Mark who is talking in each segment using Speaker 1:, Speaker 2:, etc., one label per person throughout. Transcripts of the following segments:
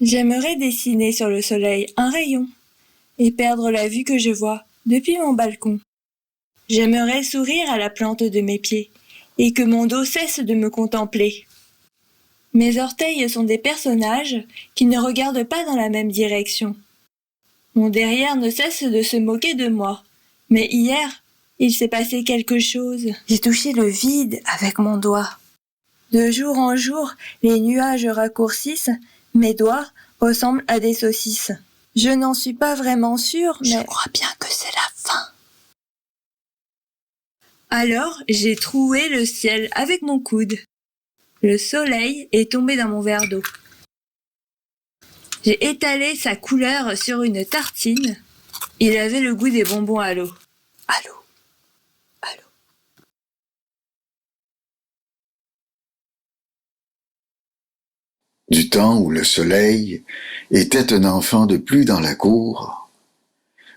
Speaker 1: J'aimerais dessiner sur le soleil un rayon et perdre la vue que je vois depuis mon balcon. J'aimerais sourire à la plante de mes pieds et que mon dos cesse de me contempler. Mes orteils sont des personnages qui ne regardent pas dans la même direction. Mon derrière ne cesse de se moquer de moi. Mais hier, il s'est passé quelque chose. J'ai touché le vide avec mon doigt. De jour en jour, les nuages raccourcissent, mes doigts ressemblent à des saucisses. Je n'en suis pas vraiment sûre, mais...
Speaker 2: Je crois bien que c'est la fin.
Speaker 1: Alors, j'ai troué le ciel avec mon coude. Le soleil est tombé dans mon verre d'eau. J'ai étalé sa couleur sur une tartine. Il avait le goût des bonbons à l'eau.
Speaker 2: Allô.
Speaker 3: Du temps où le soleil était un enfant de plus dans la cour,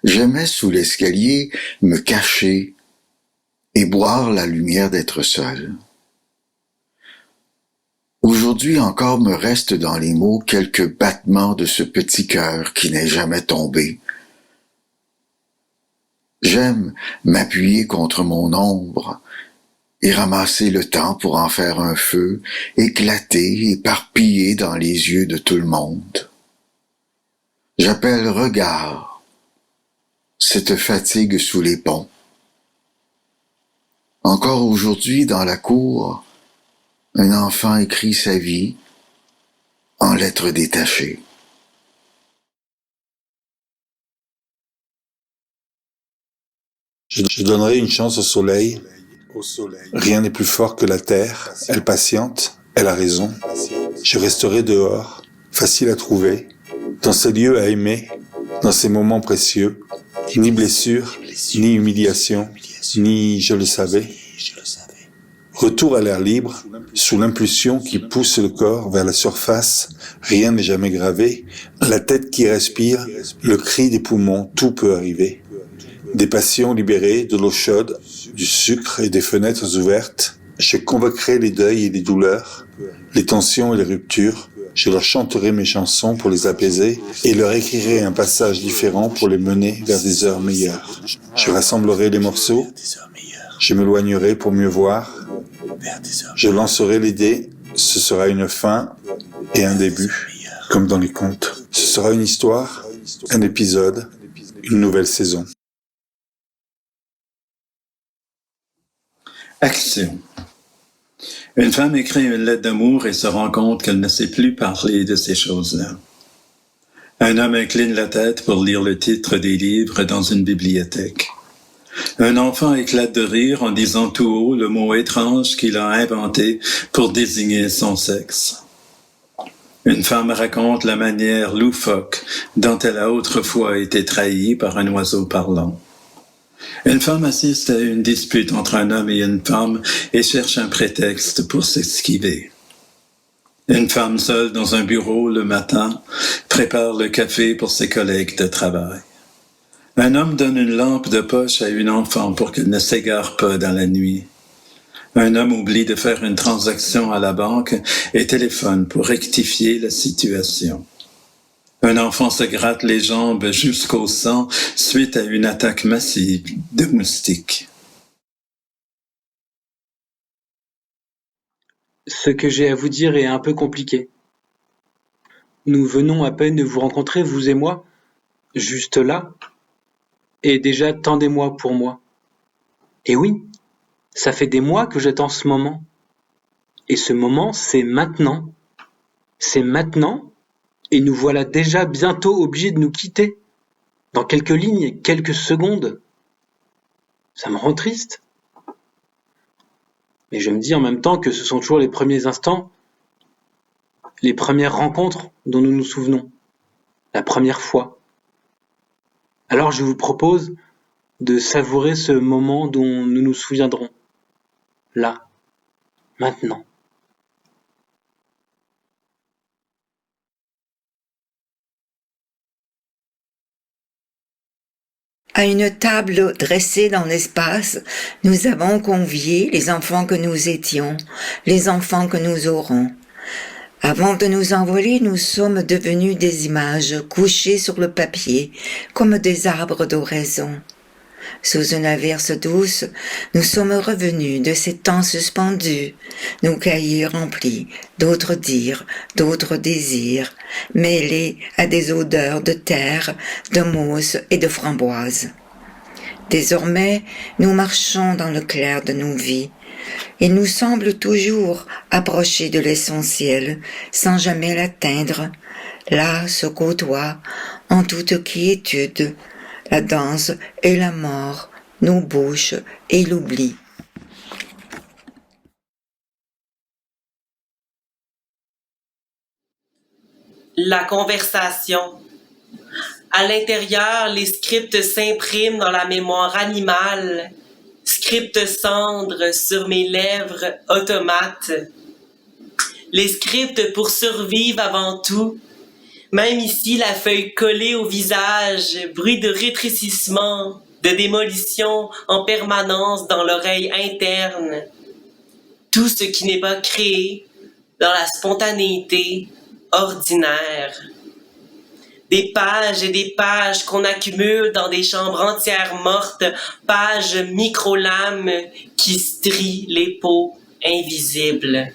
Speaker 3: j'aimais sous l'escalier me cacher et boire la lumière d'être seul. Aujourd'hui encore me restent dans les mots quelques battements de ce petit cœur qui n'est jamais tombé. J'aime m'appuyer contre mon ombre et ramasser le temps pour en faire un feu, éclaté, éparpillé dans les yeux de tout le monde. J'appelle regard cette fatigue sous les ponts. Encore aujourd'hui, dans la cour, un enfant écrit sa vie en lettres détachées.
Speaker 4: Je donnerai une chance au soleil. Rien n'est plus fort que la terre. Elle patiente, elle a raison. Je resterai dehors, facile à trouver, dans ces lieux à aimer, dans ces moments précieux. Ni blessure, ni humiliation, ni je le savais. Retour à l'air libre, sous l'impulsion qui pousse le corps vers la surface, rien n'est jamais gravé. La tête qui respire, le cri des poumons, tout peut arriver. Des passions libérées, de l'eau chaude, du sucre et des fenêtres ouvertes. Je convoquerai les deuils et les douleurs, les tensions et les ruptures. Je leur chanterai mes chansons pour les apaiser et leur écrirai un passage différent pour les mener vers des heures meilleures. Je rassemblerai les morceaux, je m'éloignerai pour mieux voir. Je lancerai les dés, ce sera une fin et un début, comme dans les contes. Ce sera une histoire, un épisode, une nouvelle saison.
Speaker 5: Action. Une femme écrit une lettre d'amour et se rend compte qu'elle ne sait plus parler de ces choses-là. Un homme incline la tête pour lire le titre des livres dans une bibliothèque. Un enfant éclate de rire en disant tout haut le mot étrange qu'il a inventé pour désigner son sexe. Une femme raconte la manière loufoque dont elle a autrefois été trahie par un oiseau parlant. Une femme assiste à une dispute entre un homme et une femme et cherche un prétexte pour s'esquiver. Une femme seule dans un bureau le matin prépare le café pour ses collègues de travail. Un homme donne une lampe de poche à une enfant pour qu'elle ne s'égare pas dans la nuit. Un homme oublie de faire une transaction à la banque et téléphone pour rectifier la situation. Un enfant se gratte les jambes jusqu'au sang suite à une attaque massive de moustiques.
Speaker 6: Ce que j'ai à vous dire est un peu compliqué. Nous venons à peine de vous rencontrer, vous et moi, juste là, et déjà tant des mois pour moi. Et oui, ça fait des mois que j'attends ce moment. Et ce moment, c'est maintenant. C'est maintenant, et nous voilà déjà bientôt obligés de nous quitter. Dans quelques lignes, quelques secondes. Ça me rend triste. Mais je me dis en même temps que ce sont toujours les premiers instants, les premières rencontres dont nous nous souvenons, la première fois. Alors je vous propose de savourer ce moment dont nous nous souviendrons, là, maintenant.
Speaker 2: À une table dressée dans l'espace, nous avons convié les enfants que nous étions, les enfants que nous aurons. Avant de nous envoler, nous sommes devenus des images couchées sur le papier, comme des arbres d'oraison. Sous une averse douce, nous sommes revenus de ces temps suspendus, nos cahiers remplis d'autres dires, d'autres désirs, mêlés à des odeurs de terre, de mousse et de framboise. Désormais, nous marchons dans le clair de nos vies. Il nous semble toujours approcher de l'essentiel, sans jamais l'atteindre. Là se côtoient, en toute quiétude, la danse et la mort, nos bouches et l'oubli.
Speaker 7: La conversation. À l'intérieur, les scripts s'impriment dans la mémoire animale, scripts cendres sur mes lèvres automates. Les scripts pour survivre avant tout. Même ici, la feuille collée au visage, bruit de rétrécissement, de démolition en permanence dans l'oreille interne. Tout ce qui n'est pas créé dans la spontanéité ordinaire. Des pages et des pages qu'on accumule dans des chambres entières mortes, pages micro-lames qui strient les peaux invisibles.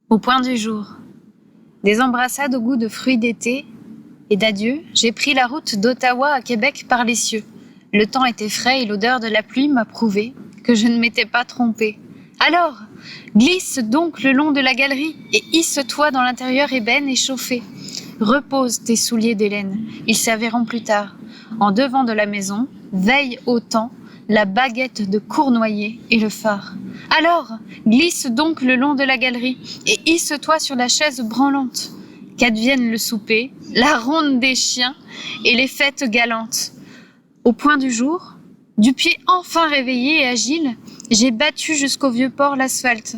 Speaker 8: Au point du jour. Des embrassades au goût de fruits d'été et d'adieu, j'ai pris la route d'Ottawa à Québec par les cieux. Le temps était frais et l'odeur de la pluie m'a prouvé que je ne m'étais pas trompée. Alors, glisse donc le long de la galerie et hisse-toi dans l'intérieur ébène et chauffé. Repose tes souliers d'Hélène, ils serviront plus tard. En devant de la maison, veille au temps, la baguette de Cournoyer et le phare. Alors, glisse donc le long de la galerie et hisse-toi sur la chaise branlante. Qu'advienne le souper, la ronde des chiens et les fêtes galantes. Au point du jour, du pied enfin réveillé et agile, j'ai battu jusqu'au vieux port l'asphalte.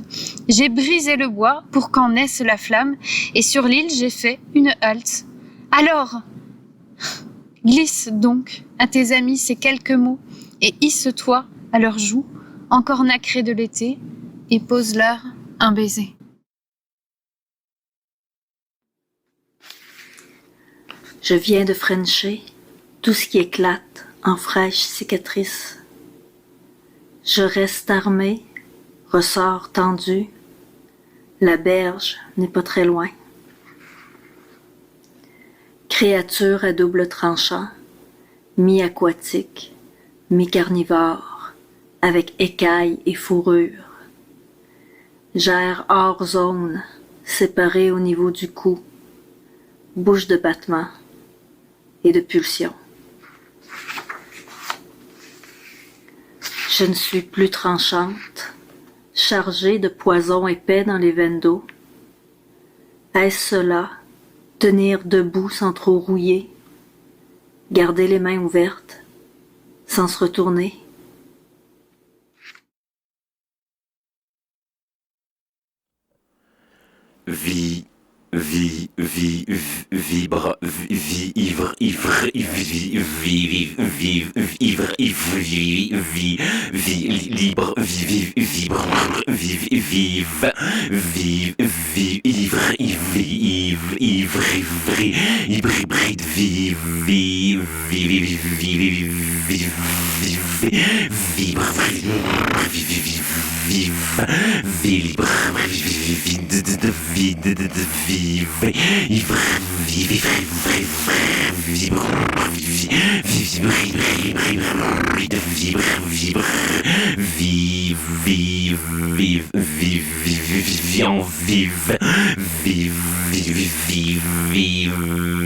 Speaker 8: J'ai brisé le bois pour qu'en naisse la flamme et sur l'île j'ai fait une halte. Alors, glisse donc à tes amis ces quelques mots et hisse-toi à leurs joues, encore nacrées de l'été, et pose-leur un baiser.
Speaker 9: Je viens de frencher tout ce qui éclate en fraîches cicatrices. Je reste armé, ressort tendu, la berge n'est pas très loin. Créature à double tranchant, mi-aquatique, mi-carnivore, avec écailles et fourrure. J'erre hors zone, séparé au niveau du cou, bouche de battement et de pulsion. Je ne suis plus tranchante, chargée de poison épais dans les veines d'eau. Est-ce cela, tenir debout sans trop rouiller, garder les mains ouvertes, sans se retourner?
Speaker 10: Vibre, ivre,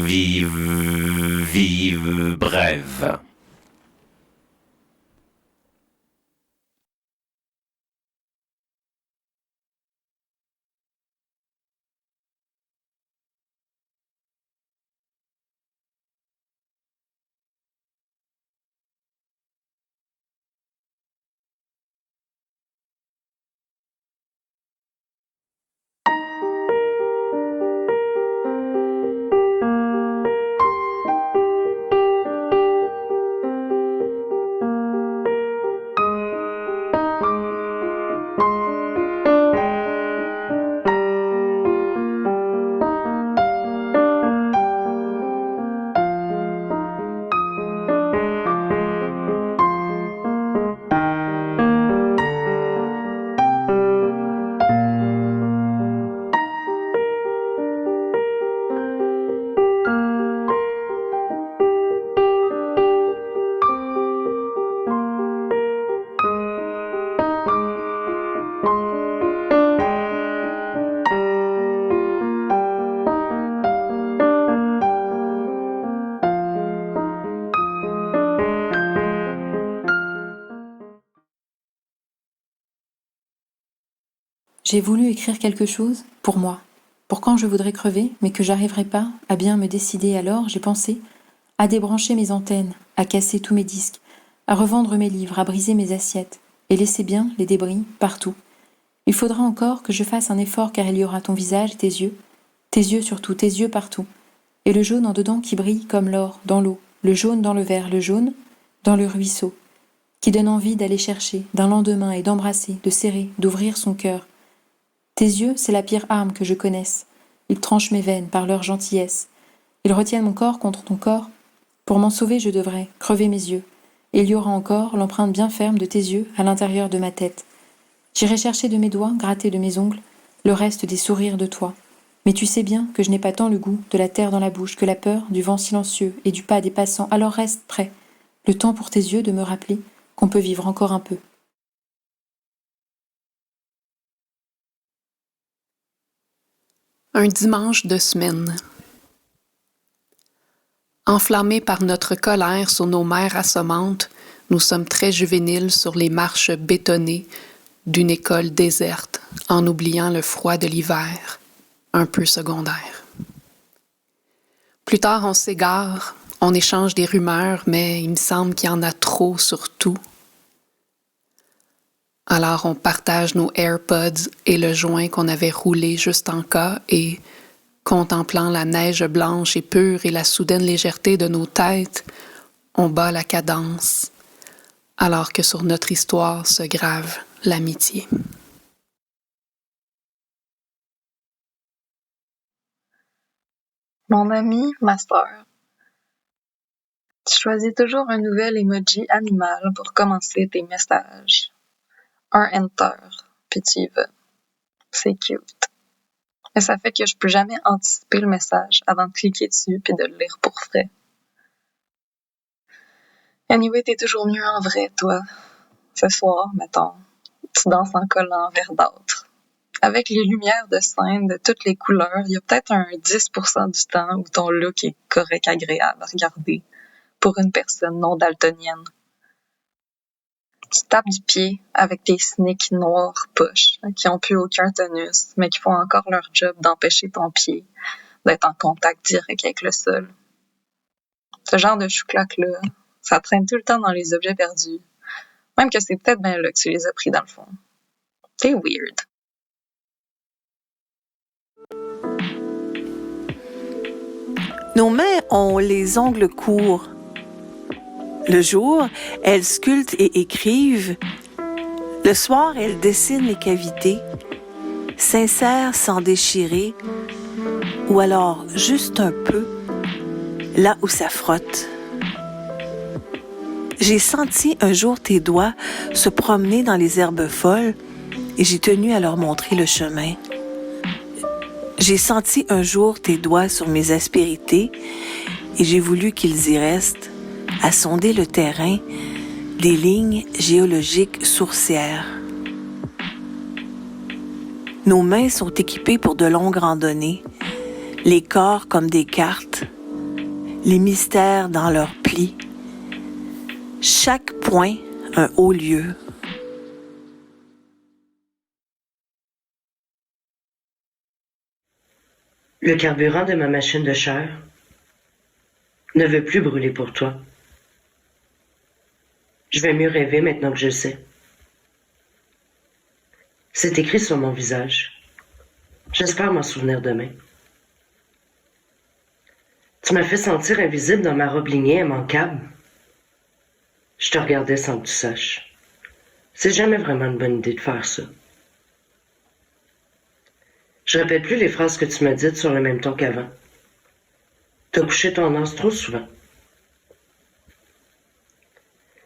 Speaker 10: libre, bref.
Speaker 11: J'ai voulu écrire quelque chose pour moi, pour quand je voudrais crever, mais que j'arriverai pas à bien me décider. Alors j'ai pensé à débrancher mes antennes, à casser tous mes disques, à revendre mes livres, à briser mes assiettes, et laisser bien les débris partout. Il faudra encore que je fasse un effort car il y aura ton visage, tes yeux surtout, tes yeux partout, et le jaune en dedans qui brille comme l'or dans l'eau, le jaune dans le verre, le jaune dans le ruisseau, qui donne envie d'aller chercher, d'un lendemain et d'embrasser, de serrer, d'ouvrir son cœur. Tes yeux, c'est la pire arme que je connaisse. Ils tranchent mes veines par leur gentillesse. Ils retiennent mon corps contre ton corps. Pour m'en sauver, je devrais crever mes yeux. Et il y aura encore l'empreinte bien ferme de tes yeux à l'intérieur de ma tête. J'irai chercher de mes doigts, gratter de mes ongles, le reste des sourires de toi. Mais tu sais bien que je n'ai pas tant le goût de la terre dans la bouche que la peur du vent silencieux et du pas des passants. Alors reste prêt, le temps pour tes yeux de me rappeler qu'on peut vivre encore un peu.
Speaker 12: Un dimanche de semaine. Enflammés par notre colère sur nos mères assommantes, nous sommes très juvéniles sur les marches bétonnées d'une école déserte, en oubliant le froid de l'hiver, un peu secondaire. Plus tard, on s'égare, on échange des rumeurs, mais il me semble qu'il y en a trop sur tout. Alors on partage nos AirPods et le joint qu'on avait roulé juste en cas et, contemplant la neige blanche et pure et la soudaine légèreté de nos têtes, on bat la cadence, alors que sur notre histoire se grave l'amitié.
Speaker 13: Mon ami, ma sœur. Tu choisis toujours un nouvel emoji animal pour commencer tes messages. Un enter, puis tu y vas. C'est cute. Mais ça fait que je peux jamais anticiper le message avant de cliquer dessus puis de le lire pour vrai. Anyway, t'es toujours mieux en vrai, toi. Ce soir, mettons, tu danses en collant verdâtre. Avec les lumières de scène de toutes les couleurs, il y a peut-être un 10% du temps où ton look est correct, agréable à regarder pour une personne non daltonienne. Tu tapes du pied avec tes sneaks noirs poches qui ont plus aucun tonus, mais qui font encore leur job d'empêcher ton pied d'être en contact direct avec le sol. Ce genre de chouclaque-là, ça traîne tout le temps dans les objets perdus, même que c'est peut-être bien là que tu les as pris dans le fond. T'es weird.
Speaker 14: Nos mains ont les ongles courts. Le jour, elles sculptent et écrivent. Le soir, elles dessinent les cavités, s'insèrent sans déchirer, ou alors juste un peu, là où ça frotte. J'ai senti un jour tes doigts se promener dans les herbes folles et j'ai tenu à leur montrer le chemin. J'ai senti un jour tes doigts sur mes aspérités et j'ai voulu qu'ils y restent, à sonder le terrain des lignes géologiques sourcières. Nos mains sont équipées pour de longues randonnées, les corps comme des cartes, les mystères dans leurs plis, chaque point un haut lieu.
Speaker 15: Le carburant de ma machine de chair ne veut plus brûler pour toi. Je vais mieux rêver maintenant que je le sais. C'est écrit sur mon visage. J'espère m'en souvenir demain. Tu m'as fait sentir invisible dans ma robe lignée immanquable. Je te regardais sans que tu saches. C'est jamais vraiment une bonne idée de faire ça. Je répète plus les phrases que tu m'as dites sur le même ton qu'avant. T'as couché ton os trop souvent.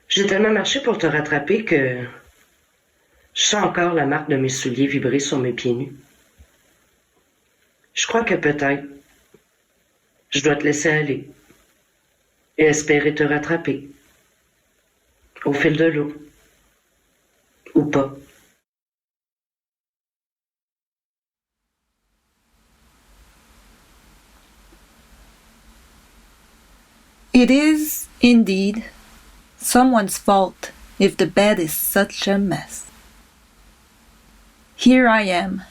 Speaker 15: J'ai tellement marché pour te rattraper que je sens encore la marque de mes souliers vibrer sur mes pieds nus. Je crois que peut-être je dois te laisser aller et espérer te rattraper au fil de l'eau. Ou pas.
Speaker 16: It is, indeed, someone's fault if the bed is such a mess. Here I am,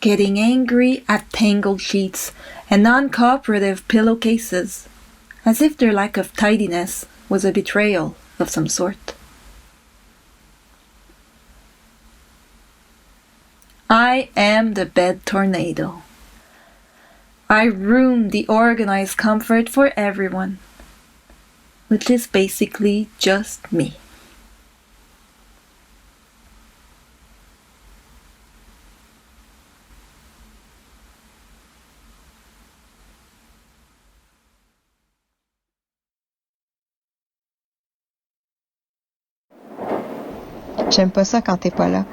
Speaker 16: getting angry at tangled sheets and non-cooperative pillowcases, as if their lack of tidiness was a betrayal of some sort. I am the bed tornado. I ruin the organized comfort for everyone, which is basically just me.
Speaker 17: J'aime pas ça quand t'es pas là.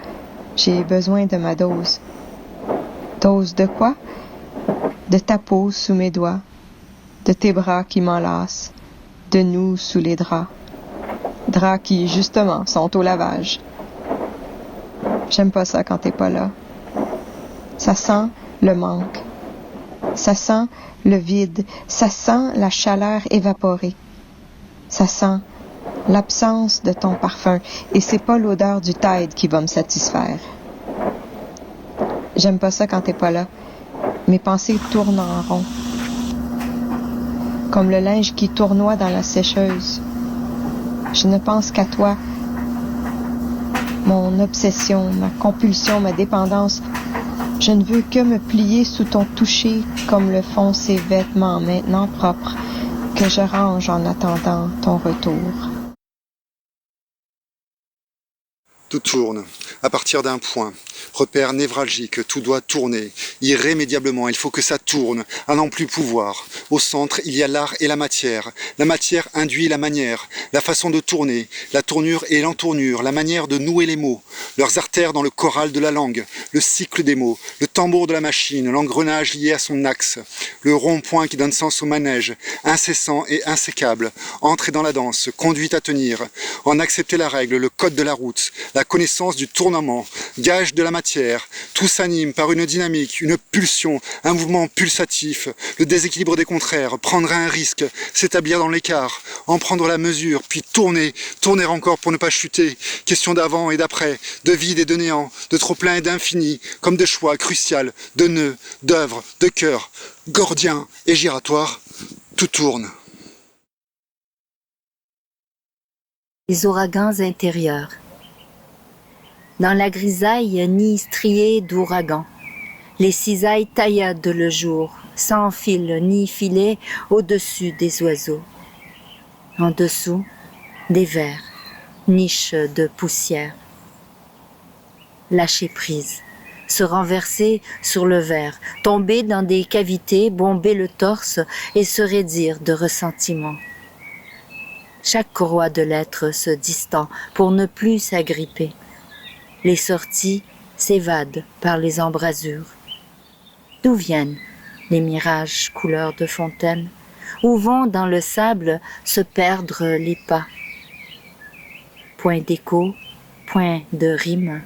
Speaker 17: J'ai besoin de ma dose. Dose de quoi? De ta peau sous mes doigts, de tes bras qui m'enlacent, de nous sous les draps. Draps qui, justement, sont au lavage. J'aime pas ça quand t'es pas là. Ça sent le manque. Ça sent le vide. Ça sent la chaleur évaporée. Ça sent l'absence de ton parfum, et c'est pas l'odeur du Tide qui va me satisfaire. J'aime pas ça quand t'es pas là. Mes pensées tournent en rond, comme le linge qui tournoie dans la sécheuse. Je ne pense qu'à toi. Mon obsession, ma compulsion, ma dépendance. Je ne veux que me plier sous ton toucher comme le font ces vêtements maintenant propres que je range en attendant ton retour.
Speaker 18: Tout tourne, à partir d'un point. Repère névralgique, tout doit tourner. Irrémédiablement, il faut que ça tourne, à n'en plus pouvoir. Au centre, il y a l'art et la matière. La matière induit la manière, la façon de tourner, la tournure et l'entournure, la manière de nouer les mots, leurs artères dans le choral de la langue, le cycle des mots, le tambour de la machine, l'engrenage lié à son axe, le rond-point qui donne sens au manège, incessant et insécable, entrer dans la danse, conduite à tenir, en accepter la règle, le code de la route, la connaissance du tournement, gage de la matière, tout s'anime par une dynamique, une pulsion, un mouvement pulsatif, le déséquilibre des contraires, prendre un risque, s'établir dans l'écart, en prendre la mesure, puis tourner, tourner encore pour ne pas chuter, question d'avant et d'après, de vide et de néant, de trop-plein et d'infini, comme de choix crucial, de nœuds, d'œuvres, de cœurs, gordiens et giratoires, tout tourne.
Speaker 19: Les ouragans intérieurs. Dans la grisaille, nid strié d'ouragans. Les cisailles taillades le jour, sans fil ni filet au-dessus des oiseaux. En dessous, des vers, niches de poussière. Lâcher prise, se renverser sur le verre, tomber dans des cavités, bomber le torse et se raidir de ressentiment. Chaque courroie de l'être se distend pour ne plus s'agripper. Les sorties s'évadent par les embrasures. D'où viennent les mirages couleur de fontaine? Où vont dans le sable se perdre les pas? Point d'écho, point de rime.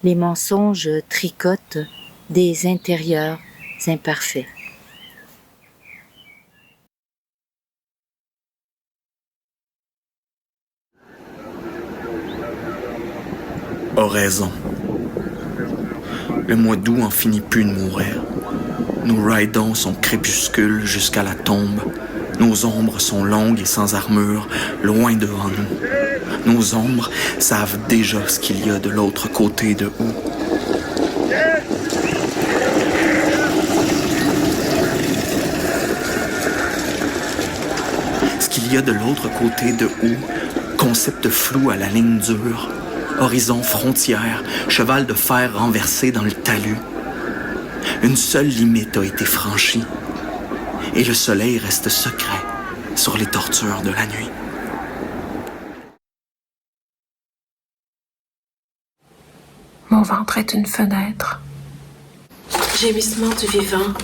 Speaker 19: Les mensonges tricotent des intérieurs imparfaits.
Speaker 20: Oraison. Le mois d'août en finit plus de mourir. Nous ridons son crépuscule jusqu'à la tombe. Nos ombres sont longues et sans armure, loin devant nous. Nos ombres savent déjà ce qu'il y a de l'autre côté de août. Ce qu'il y a de l'autre côté de août, concept flou à la ligne dure. Horizon, frontière, cheval de fer renversé dans le talus. Une seule limite a été franchie, et le soleil reste secret sur les tortures de la nuit.
Speaker 21: Mon ventre est une fenêtre. Gémissement du vivant,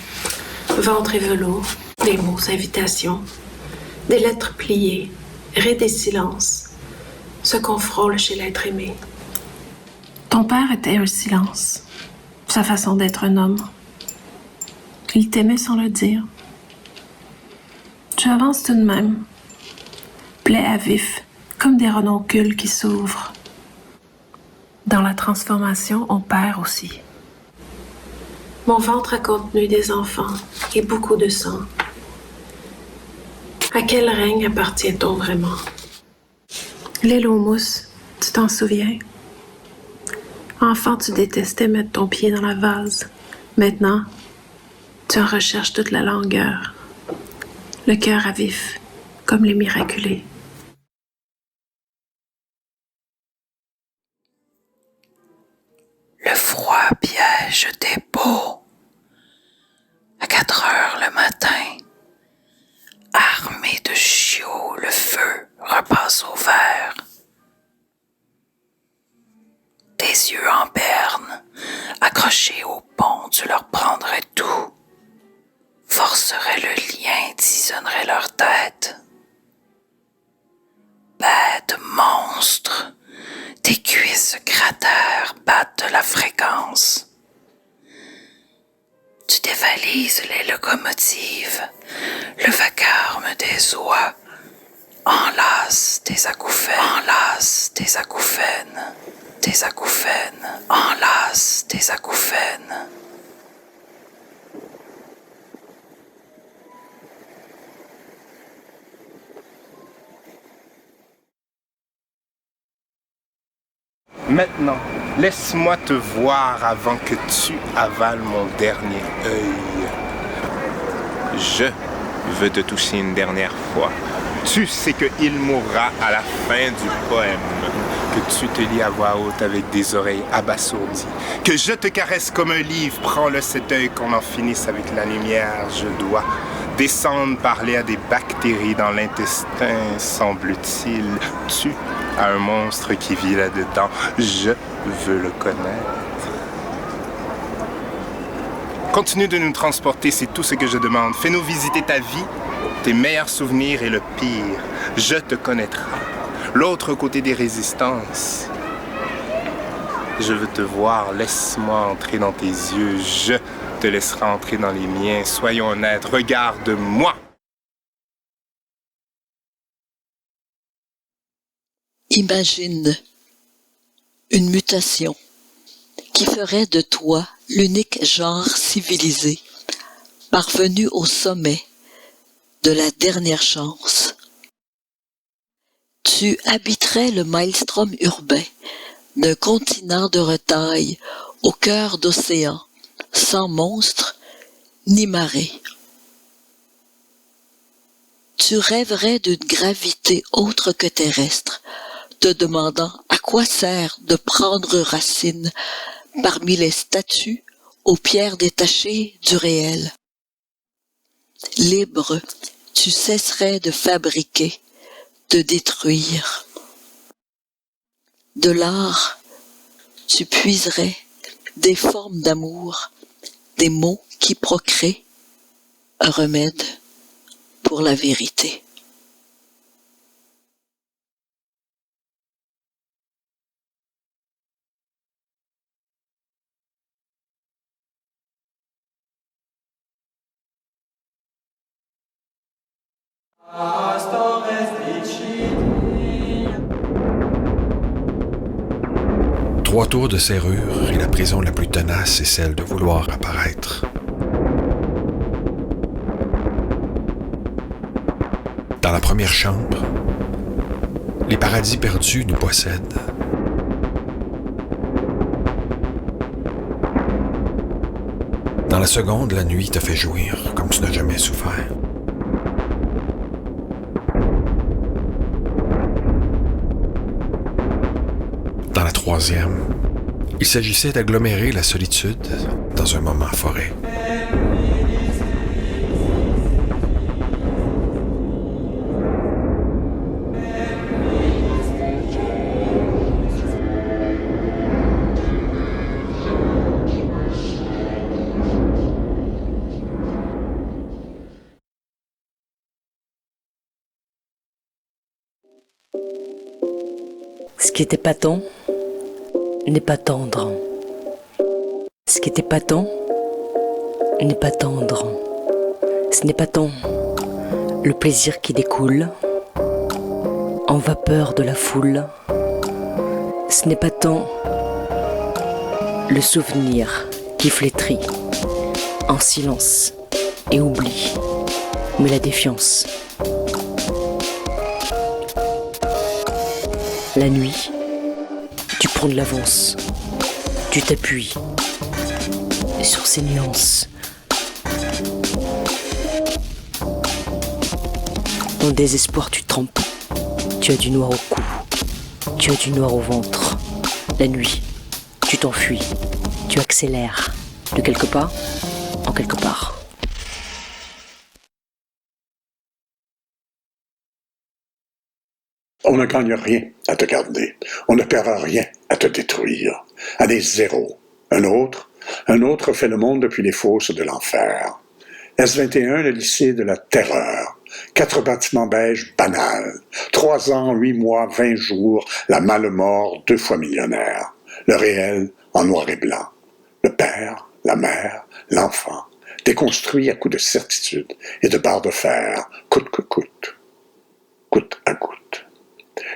Speaker 21: ventre et velours, des mots invitations, des lettres pliées, raies des silences. Ce qu'on frôle chez l'être aimé. Ton père était un silence, sa façon d'être un homme. Il t'aimait sans le dire. Tu avances tout de même, plaies à vif, comme des renoncules qui s'ouvrent. Dans la transformation, on perd aussi. Mon ventre a contenu des enfants et beaucoup de sang. À quel règne appartient-on vraiment? L'île aux mousses, tu t'en souviens? Enfant, tu détestais mettre ton pied dans la vase. Maintenant, tu en recherches toute la longueur. Le cœur à vif, comme les miraculés.
Speaker 1: Le froid piège tes peaux. À 4 heures le matin, armé de chiots, le feu repasse au vert. Tes yeux en berne, accrochés au pont, tu leur prendrais tout. Forcerais le lien, tisonnerais leur tête. Bête monstre, tes cuisses cratères battent de la fréquence. Tu dévalises les locomotives, le vacarme des oies, enlace tes acouphènes, enlace tes acouphènes, tes acouphènes, enlace tes acouphènes.
Speaker 22: Maintenant, laisse-moi te voir avant que tu avales mon dernier œil. Je veux te toucher une dernière fois. Tu sais qu'il mourra à la fin du poème. Que tu te lis à voix haute avec des oreilles abasourdies. Que je te caresse comme un livre. Prends-le cet œil qu'on en finisse avec la lumière. Je dois descendre parler à des bactéries dans l'intestin, semble-t-il. Tu as un monstre qui vit là-dedans. Je veux le connaître. Continue de nous transporter, c'est tout ce que je demande. Fais-nous visiter ta vie, tes meilleurs souvenirs et le pire. Je te connaîtrai. L'autre côté des résistances. Je veux te voir, laisse-moi entrer dans tes yeux. Je te laisserai entrer dans les miens. Soyons honnêtes, regarde-moi.
Speaker 23: Imagine une mutation qui ferait de toi l'unique genre civilisé, parvenu au sommet de la dernière chance. Tu habiterais le maelstrom urbain d'un continent de retail au cœur d'océan, sans monstres ni marée. Tu rêverais d'une gravité autre que terrestre, te demandant à quoi sert de prendre racine parmi les statues aux pierres détachées du réel. Libre, tu cesserais de fabriquer, de détruire. De l'art, tu puiserais des formes d'amour, des mots qui procréent, un remède pour la vérité.
Speaker 24: Trois tours de serrure et la prison la plus tenace est celle de vouloir apparaître. Dans la première chambre, les paradis perdus nous possèdent. Dans la seconde, la nuit te fait jouir comme tu n'as jamais souffert. Dans la troisième, il s'agissait d'agglomérer la solitude dans un moment forêt.
Speaker 25: Ce qui est épatant n'est pas tendre. Ce qui est épatant n'est pas tendre. Ce n'est pas tant le plaisir qui découle en vapeur de la foule. Ce n'est pas tant le souvenir qui flétrit, en silence et oublie, mais la défiance. La nuit, tu prends de l'avance, tu t'appuies sur ces nuances. Dans le désespoir, tu trempes, tu as du noir au cou, tu as du noir au ventre. La nuit, tu t'enfuis, tu accélères, de quelque part en quelque part.
Speaker 2: On ne gagne rien à te garder. On ne perdra rien à te détruire. Année zéro. Un autre fait le monde depuis les fosses de l'enfer. S21, le lycée de la terreur. 4 bâtiments beige banals. 3 ans, 8 mois, 20 jours, la malle-mort 2 fois millionnaire. Le réel en noir et blanc. Le père, la mère, l'enfant, déconstruit à coups de certitude et de barres de fer, coûte que coûte. Goutte à goutte.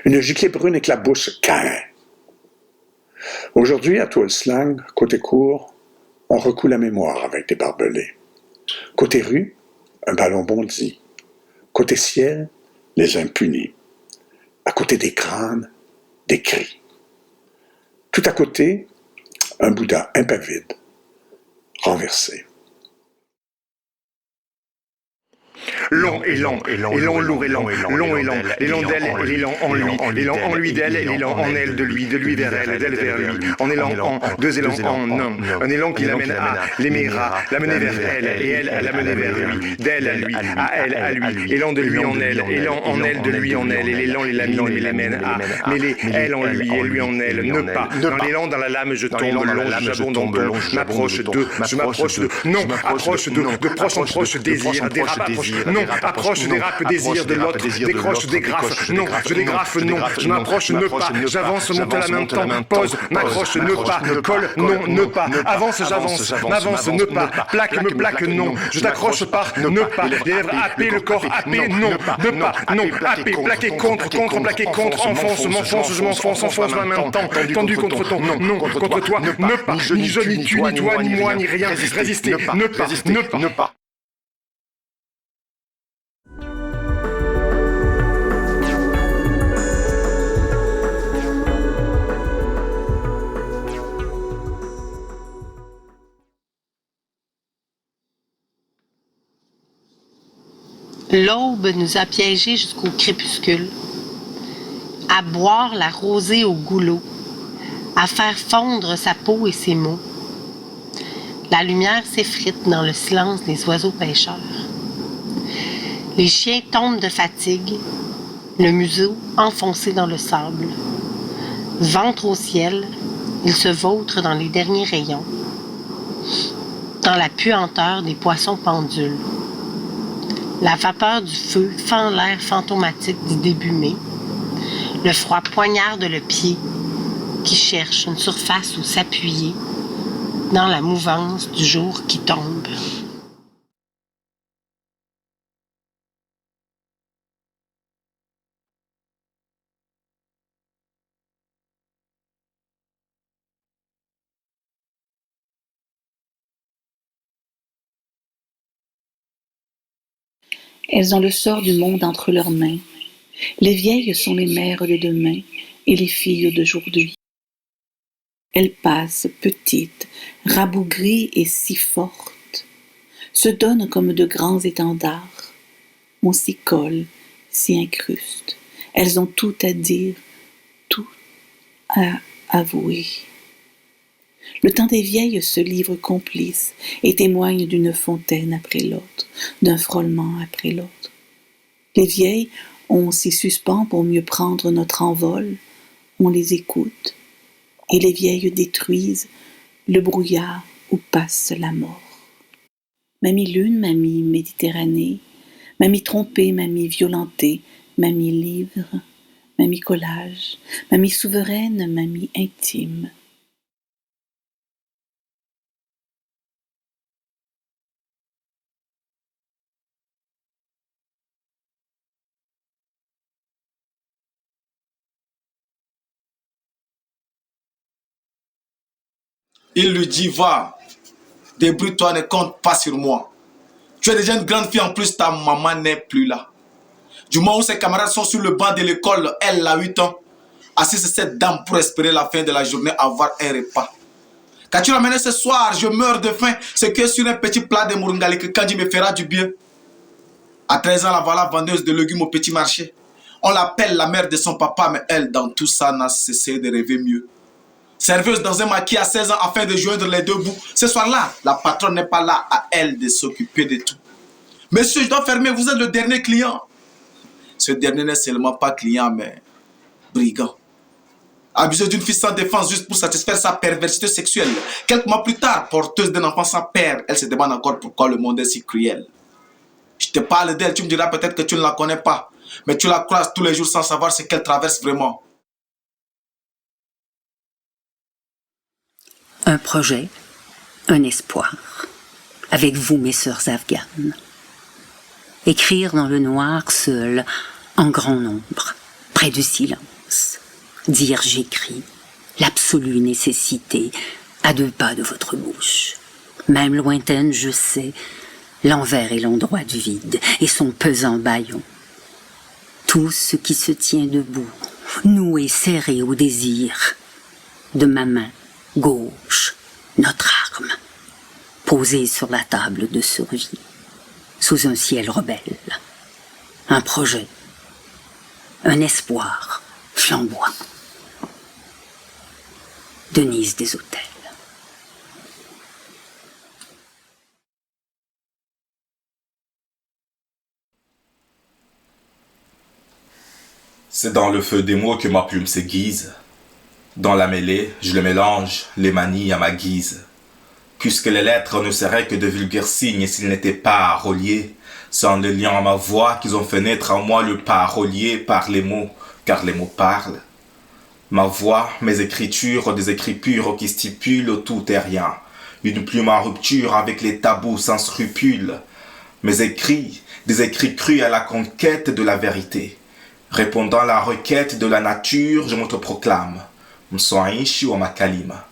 Speaker 2: Une giclée brune éclabousse Caïn. Aujourd'hui, à Toilslang, côté cour, on recoue la mémoire avec des barbelés. Côté rue, un ballon bondi. Côté ciel, les impunis. À côté des crânes, des cris. Tout à côté, un Bouddha impavide, renversé.
Speaker 3: Long et long, et long lourd et long, long et long, l'élan d'elle et l'élan en lui, l'élan en lui d'elle et l'élan en elle de lui vers elle, d'elle vers lui, en élan en, 2 élans en un élan qui l'amène à l'aimer, l'amener vers elle et elle à l'amener vers lui, d'elle à lui, à elle à lui, élan de lui en elle, élan en elle de lui en elle, et l'élan et l'amène à mêler elle en lui et lui en elle, ne pas, dans l'élan dans la lame je tombe, long, j'abonde dans m'approche de, je m'approche de, non, approche de proche en proche désir, dérape, non, approche, dérape, désir de l'autre, décroche, dégrafe, non, je dégrafe, non, je m'approche, ne pas, j'avance, monte à la même temps, pose, m'accroche, ne pas, colle, non, ne pas, avance, j'avance, m'avance, ne pas, plaque, me plaque, non, je t'accroche par, ne pas, les lèvres happées, le corps happé, non, ne pas, non, happé, plaqué, contre, plaqué, contre, enfonce, m'enfonce, je m'enfonce, enfonce, ma main, tendu contre ton, non, contre toi, ne pas, ni je, ni tu, ni toi, ni moi, ni rien, résister, ne pas.
Speaker 4: L'aube nous a piégés jusqu'au crépuscule, à boire la rosée au goulot, à faire fondre sa peau et ses mots. La lumière s'effrite dans le silence des oiseaux pêcheurs. Les chiens tombent de fatigue, le museau enfoncé dans le sable. Ventre au ciel, ils se vautrent dans les derniers rayons, dans la puanteur des poissons pendules. La vapeur du feu fend l'air fantomatique du début mai. Le froid poignarde le pied qui cherche une surface où s'appuyer dans la mouvance du jour qui tombe.
Speaker 5: Elles ont le sort du monde entre leurs mains. Les vieilles sont les mères de demain et les filles d'aujourd'hui. Elles passent, petites, rabougries et si fortes, se donnent comme de grands étendards. On s'y colle, s'y incruste. Elles ont tout à dire, tout à avouer. Le temps des vieilles se livre complice et témoigne d'une fontaine après l'autre, d'un frôlement après l'autre. Les vieilles, on s'y suspend pour mieux prendre notre envol, on les écoute, et les vieilles détruisent le brouillard où passe la mort. Mamie lune, mamie Méditerranée, mamie trompée, mamie violentée, mamie livre, mamie collage, mamie souveraine, mamie intime.
Speaker 6: Il lui dit, va, débrouille-toi, ne compte pas sur moi. Tu es déjà une grande fille, en plus ta maman n'est plus là. Du moment où ses camarades sont sur le banc de l'école, elle a 8 ans, assise cette dame pour espérer la fin de la journée avoir un repas. Quand tu l'amènes ce soir, je meurs de faim, c'est que sur un petit plat de moringali que Kandi me fera du bien. À 13 ans, la voilà vendeuse de légumes au petit marché. On l'appelle la mère de son papa, mais elle, dans tout ça, n'a cessé de rêver mieux. Serveuse dans un maquis à 16 ans afin de joindre les deux bouts. Ce soir-là, la patronne n'est pas là, à elle de s'occuper de tout. Monsieur, je dois fermer, vous êtes le dernier client. Ce dernier n'est seulement pas client, mais brigand. Abuser d'une fille sans défense juste pour satisfaire sa perversité sexuelle. Quelques mois plus tard, porteuse d'un enfant sans père, elle se demande encore pourquoi le monde est si cruel. Je te parle d'elle, tu me diras peut-être que tu ne la connais pas, mais tu la croises tous les jours sans savoir ce qu'elle traverse vraiment.
Speaker 7: Un projet, un espoir. Avec vous, mes sœurs afghanes. Écrire dans le noir seul, en grand nombre, près du silence. Dire j'écris, l'absolue nécessité, à 2 pas de votre bouche. Même lointaine, je sais, l'envers et l'endroit du vide, et son pesant bâillon. Tout ce qui se tient debout, noué, serré au désir. De ma main gauche, notre arme, posée sur la table de survie, sous un ciel rebelle. Un projet, un espoir flamboyant. Denise des Hôtels.
Speaker 8: C'est dans le feu des mots que ma plume s'aiguise. Dans la mêlée, je le mélange, les manie à ma guise. Puisque les lettres ne seraient que de vulgaires signes s'ils n'étaient pas reliés, c'est en le liant à ma voix qu'ils ont fait naître en moi le parolier par les mots, car les mots parlent. Ma voix, mes écritures, des écrits purs qui stipulent tout et rien. Une plume en rupture avec les tabous sans scrupules. Mes écrits, des écrits crus à la conquête de la vérité. Répondant à la requête de la nature, je m'autoproclame. Msoaishi wa makalima.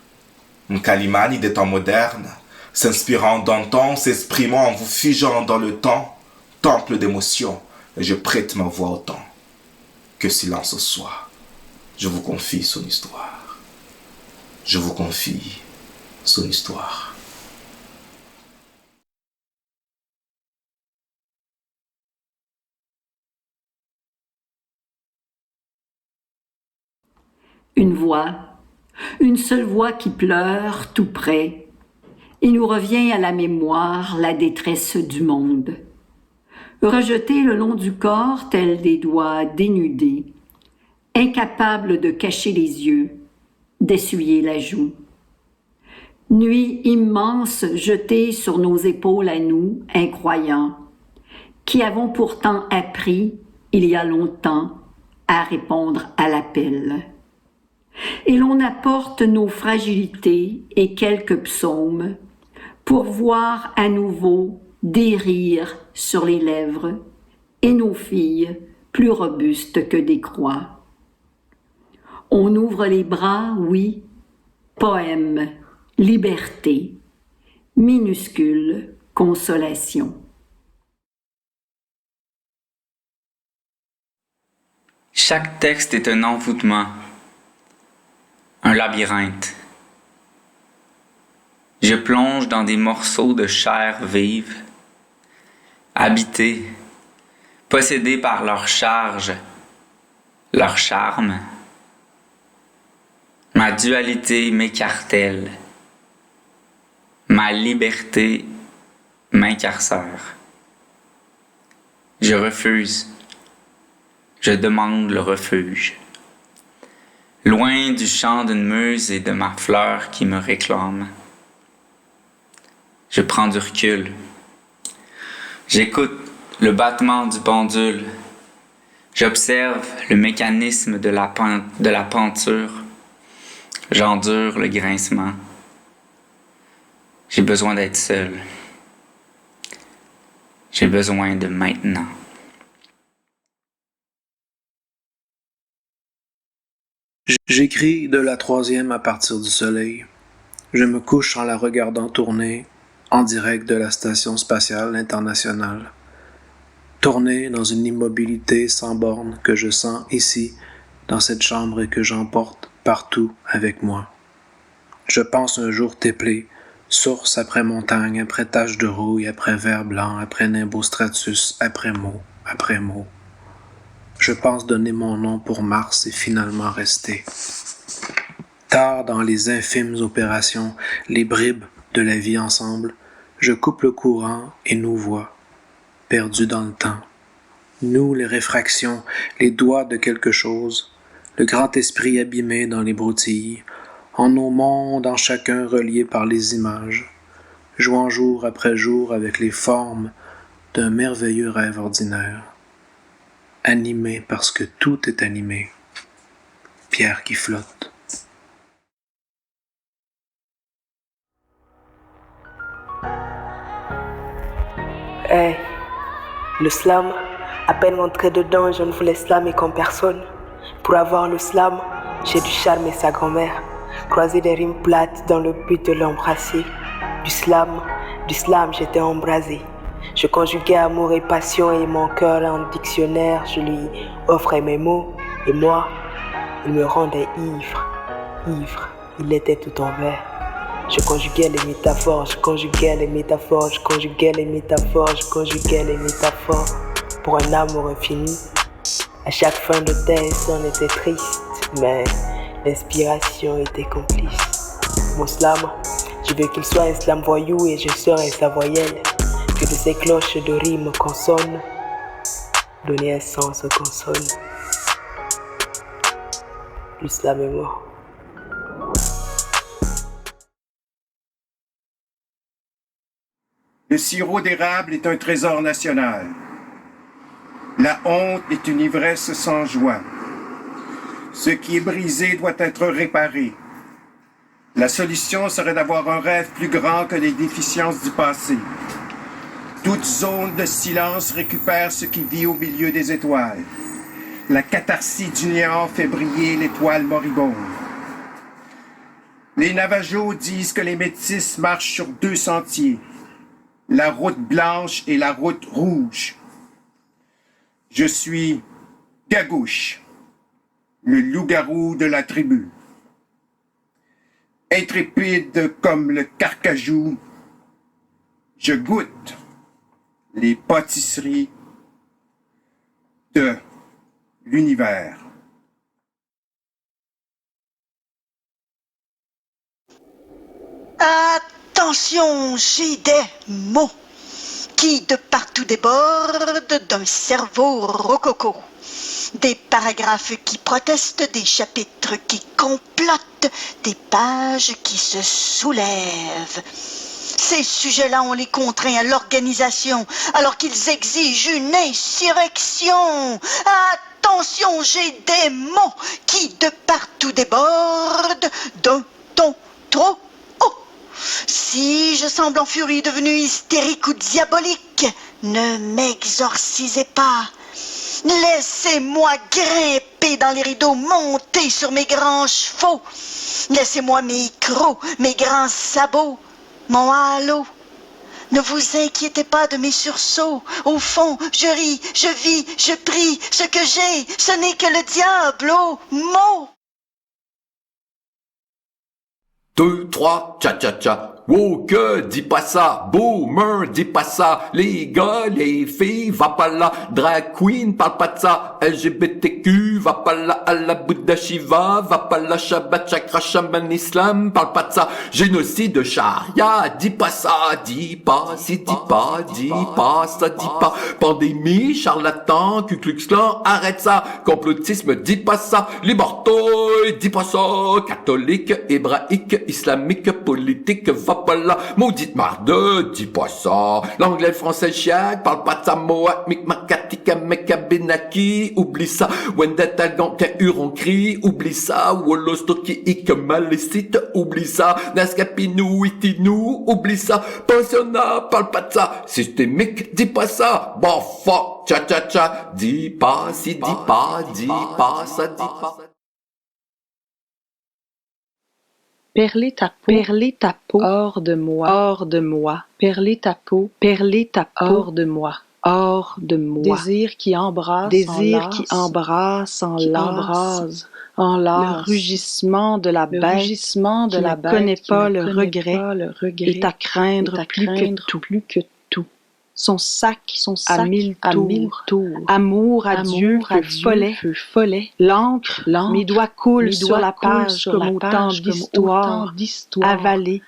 Speaker 8: Mkalimani des temps modernes, s'inspirant d'antan, s'exprimant en vous figeant dans le temps, temple d'émotion, et je prête ma voix au temps. Que silence soit. Je vous confie son histoire. Je vous confie son histoire.
Speaker 9: Une voix, une seule voix qui pleure tout près. Il nous revient à la mémoire la détresse du monde. Rejetée le long du corps tels des doigts dénudés. Incapable de cacher les yeux, d'essuyer la joue. Nuit immense jetée sur nos épaules à nous, incroyants, qui avons pourtant appris, il y a longtemps, à répondre à l'appel. Et l'on apporte nos fragilités et quelques psaumes pour voir à nouveau des rires sur les lèvres et nos filles plus robustes que des croix. On ouvre les bras, oui, poème, liberté, minuscule consolation.
Speaker 10: Chaque texte est un envoûtement, un labyrinthe. Je plonge dans des morceaux de chair vive, habités, possédés par leur charge, leur charme. Ma dualité m'écartèle, ma liberté m'incarcère. Je refuse, je demande le refuge. Loin du chant d'une muse et de ma fleur qui me réclame. Je prends du recul. J'écoute le battement du pendule. J'observe le mécanisme de la penture. J'endure le grincement. J'ai besoin d'être seul. J'ai besoin de maintenant.
Speaker 26: J'écris de la 3e à partir du soleil.
Speaker 11: Je me couche en la regardant tourner en direct de la Station spatiale internationale. Tourner dans une immobilité sans borne que je sens ici, dans cette chambre et que j'emporte partout avec moi. Je pense un jour t'épeler, source après montagne, après tache de rouille, après ver blanc, après nimbostratus, après mot. Je pense donner mon nom pour Mars et finalement rester. Tard dans les infimes opérations, les bribes de la vie ensemble, je coupe le courant et nous vois, perdus dans le temps. Nous, les réfractions, les doigts de quelque chose, le grand esprit abîmé dans les broutilles, en nos mondes en chacun reliés par les images, jouant jour après jour avec les formes d'un merveilleux rêve ordinaire, animé parce que tout est animé, pierre qui flotte.
Speaker 12: Hey, le slam, à peine entré dedans, je ne voulais slammer comme personne. Pour avoir le slam, j'ai dû charmer sa grand-mère, croiser des rimes plates dans le but de l'embrasser. Du slam, j'étais embrasé. Je conjuguais amour et passion et mon cœur en dictionnaire, je lui offrais mes mots, et moi, il me rendait ivre, il était tout en vert. Je conjuguais les métaphores, pour un amour infini. À chaque fin de thèse, on était triste, mais l'inspiration était complice. Mon slam, je veux qu'il soit un slam voyou et je serai sa voyelle. Que de ces cloches de rimes consonnes, donner un sens aux consonnes. Le slam est mort.
Speaker 13: Le sirop d'érable est un trésor national. La honte est une ivresse sans joie. Ce qui est brisé doit être réparé. La solution serait d'avoir un rêve plus grand que les déficiences du passé. Toute zone de silence récupère ce qui vit au milieu des étoiles. La catharsis du néant fait briller l'étoile moribonde. Les Navajos disent que les métis marchent sur deux sentiers, la route blanche et la route rouge. Je suis Gagouche, le loup-garou de la tribu. Intrépide comme le carcajou, je goûte les pâtisseries de l'univers.
Speaker 14: Attention, j'ai des mots qui de partout débordent d'un cerveau rococo. Des paragraphes qui protestent, des chapitres qui complotent, des pages qui se soulèvent. Ces sujets-là, on les contraint à l'organisation, alors qu'ils exigent une insurrection. Attention, j'ai des mots qui de partout débordent d'un ton trop haut. Si je semble en furie devenue hystérique ou diabolique, ne m'exorcisez pas. Laissez-moi grimper dans les rideaux, monter sur mes grands chevaux. Laissez-moi mes crocs, mes grands sabots, mon halo. Ne vous inquiétez pas de mes sursauts. Au fond, je ris, je vis, je prie. Ce que j'ai, ce n'est que le diable au mot.
Speaker 15: 2, 3, cha-cha-cha. Woke, dis pas ça. Boomer, dis pas ça. Les gars, les filles, va pas là. Drag queen, parle pas de ça. LGBTQ, va pas là. Allah, Bouddha, Shiva, va pas là. Shabbat, Chakra, Shaman, Islam, parle pas de ça. Génocide, charia, dis pas ça. Dis pas, si dis pas, ça, dis pas. Pandémie, charlatan, Ku Klux Klan, arrête ça. Complotisme, dis pas ça. Libertoy, dis pas ça. Catholique, hébraïque, islamique, politique, va pas là, maudite marde, dis pas ça. L'anglais, le français, le chiac, parle pas de ça. Moak, Micmac, Katika, Meka, Benaki, oublie ça. Wendet, Algonquin, Huron, crie, oublie ça. Wolostoki, Ik, Malécite, oublie ça. Naskapinou, Itinou, oublie ça. Pensionnat, parle pas de ça. Systémique, dis pas ça. Bon, fuck, cha-cha-cha, dis pas, si dis pas, ça, dis pas.
Speaker 16: perler ta peau, hors de moi, perler ta peau, hors de moi, désir qui embrasse, enlace, le rugissement de la bête, qui ne connaît pas le regret, est à craindre plus que tout. Son sac à mille tours. Amour à Dieu, feu follet. L'encre, mes doigts coulent sur la page comme autant d'histoires avalées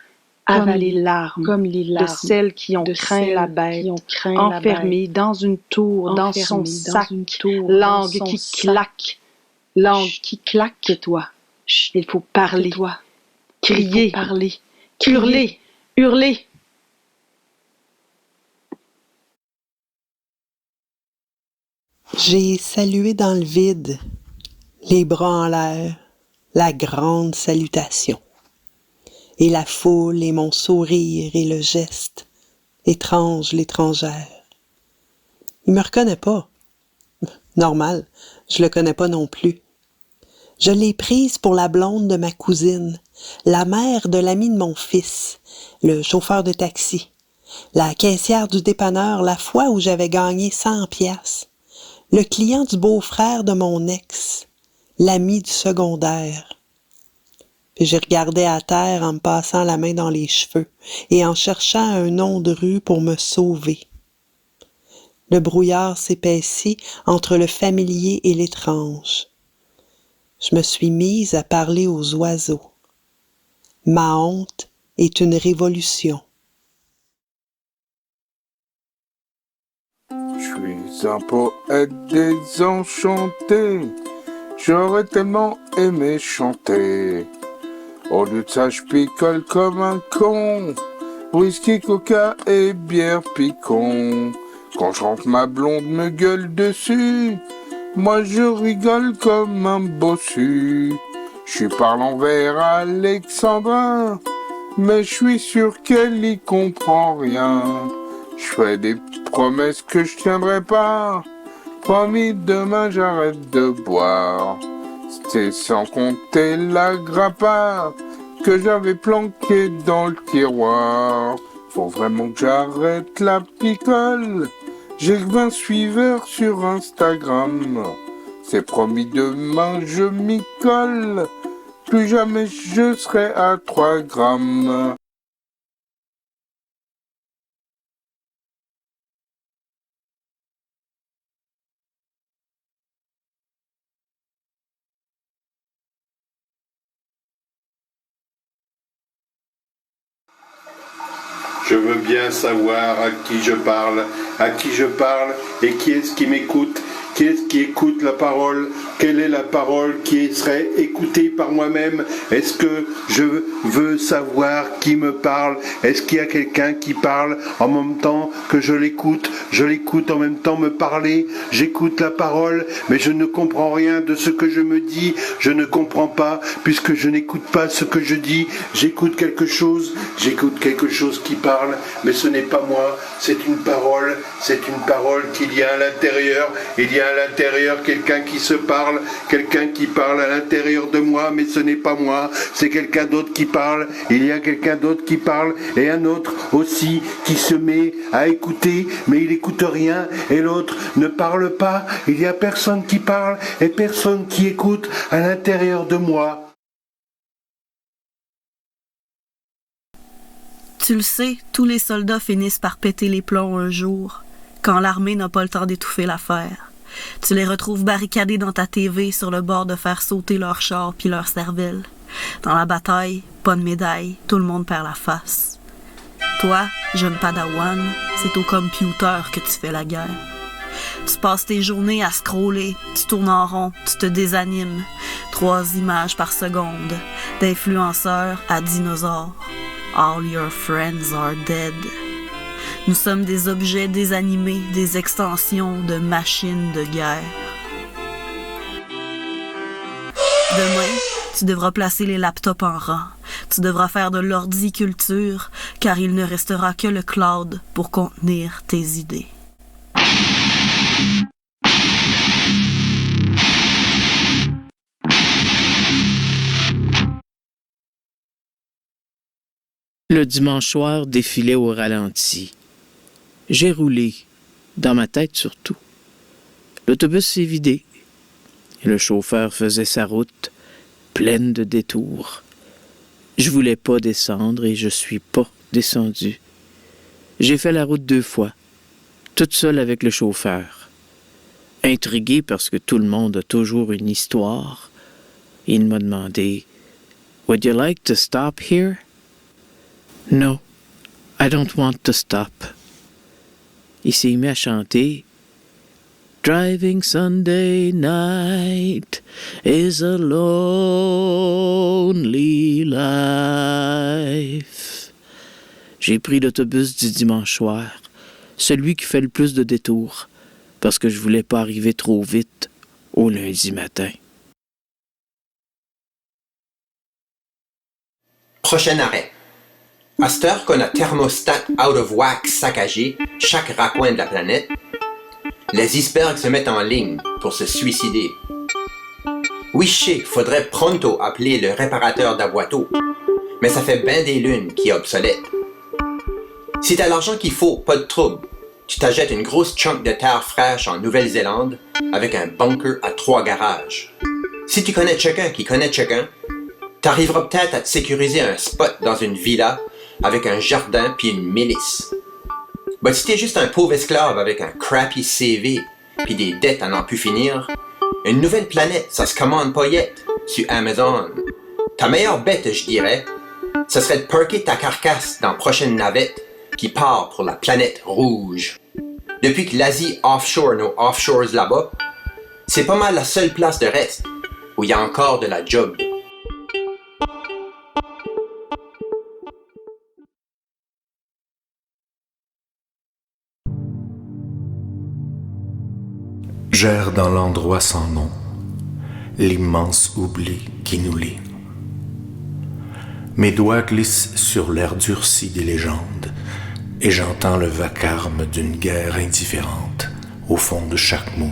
Speaker 16: comme les larmes de celles qui ont craint la bête, enfermée dans une tour, dans son sac, langue qui claque, tais-toi. Il faut parler, crier, hurler.
Speaker 17: J'ai salué dans le vide, les bras en l'air, la grande salutation. Et la foule et mon sourire et le geste, étrange l'étrangère. Il me reconnaît pas. Normal, je le connais pas non plus. Je l'ai prise pour la blonde de ma cousine, la mère de l'ami de mon fils, le chauffeur de taxi, la caissière du dépanneur la fois où j'avais gagné 100 piastres. Le client du beau-frère de mon ex, l'ami du secondaire. Puis je regardais à terre en me passant la main dans les cheveux et en cherchant un nom de rue pour me sauver. Le brouillard s'épaissit entre le familier et l'étrange. Je me suis mise à parler aux oiseaux. Ma honte est une révolution.
Speaker 18: Je suis un poète désenchanté, j'aurais tellement aimé chanter. Au lieu de ça, je picole comme un con, whisky, coca et bière picon. Quand je rentre, ma blonde me gueule dessus, moi je rigole comme un bossu. Je suis parlant vers alexandrin, mais je suis sûr qu'elle y comprend rien. Je fais des promesses que je tiendrai pas. Promis, demain j'arrête de boire. C'est sans compter la grappa que j'avais planquée dans le tiroir. Faut vraiment que j'arrête la picole. J'ai 20 suiveurs sur Instagram. C'est promis, demain je m'y colle. Plus jamais je serai à 3 grammes.
Speaker 19: Je veux bien savoir à qui je parle et qui est-ce qui m'écoute, qui est-ce qui écoute la parole, quelle est la parole qui serait écoutée par moi-même. Est-ce que je veux savoir qui me parle? Est-ce qu'il y a quelqu'un qui parle en même temps que je l'écoute en même temps me parler, j'écoute la parole, mais je ne comprends rien de ce que je me dis, je ne comprends pas, puisque je n'écoute pas ce que je dis, j'écoute quelque chose qui parle, mais ce n'est pas moi, c'est une parole qu'il y a à l'intérieur, il y a à l'intérieur quelqu'un qui se parle, quelqu'un qui parle à l'intérieur de moi, mais ce n'est pas moi, c'est quelqu'un d'autre qui parle, il y a quelqu'un d'autre qui parle, et un autre aussi qui se met à écouter, mais il n'écoute rien, et l'autre ne parle pas, il y a personne qui parle, et personne qui écoute à l'intérieur de moi.
Speaker 20: Tu le sais, tous les soldats finissent par péter les plombs un jour, quand l'armée n'a pas le temps d'étouffer l'affaire. Tu les retrouves barricadés dans ta TV sur le bord de faire sauter leur char puis leur cervelle. Dans la bataille, pas de médaille, tout le monde perd la face. Toi, jeune padawan, c'est au computer que tu fais la guerre. Tu passes tes journées à scroller, tu tournes en rond, tu te désanimes. 3 images par seconde, d'influenceurs à dinosaures. All your friends are dead. Nous sommes des objets désanimés, des extensions de machines de guerre. Demain, tu devras placer les laptops en rang. Tu devras faire de l'ordiculture, car il ne restera que le cloud pour contenir tes idées.
Speaker 1: Le dimanche soir défilait au ralenti. J'ai roulé, dans ma tête surtout. L'autobus s'est vidé. Et le chauffeur faisait sa route, pleine de détours. Je voulais pas descendre et je suis pas descendu. J'ai fait la route 2 fois, toute seule avec le chauffeur. Intrigué parce que tout le monde a toujours une histoire, il m'a demandé « Would you like to stop here? » « No, I don't want to stop. » Il s'est mis à chanter « Driving Sunday night is a lonely life. » J'ai pris l'autobus du dimanche soir, celui qui fait le plus de détours, parce que je voulais pas arriver trop vite au lundi matin.
Speaker 21: Prochain arrêt. À cette heure qu'on a thermostat out of whack saccagé chaque raccoin de la planète, les icebergs se mettent en ligne pour se suicider. Oui, je sais, faudrait pronto appeler le réparateur d'aboiteaux, mais ça fait ben des lunes qui est obsolète. Si t'as l'argent qu'il faut, pas de trouble. Tu t'achètes une grosse chunk de terre fraîche en Nouvelle-Zélande avec un bunker à 3 garages. Si tu connais quelqu'un qui connaît quelqu'un, t'arriveras peut-être à te sécuriser un spot dans une villa avec un jardin puis une milice. Mais si t'es juste un pauvre esclave avec un crappy CV puis des dettes à n'en plus finir, une nouvelle planète, ça se commande pas yet sur Amazon. Ta meilleure bête, je dirais, ce serait de parker ta carcasse dans la prochaine navette qui part pour la planète rouge. Depuis que l'Asie offshore nos offshores là-bas, c'est pas mal la seule place de reste où il y a encore de la job.
Speaker 22: J'erre dans l'endroit sans nom, l'immense oubli qui nous lie. Mes doigts glissent sur l'air durci des légendes, et j'entends le vacarme d'une guerre indifférente au fond de chaque mot.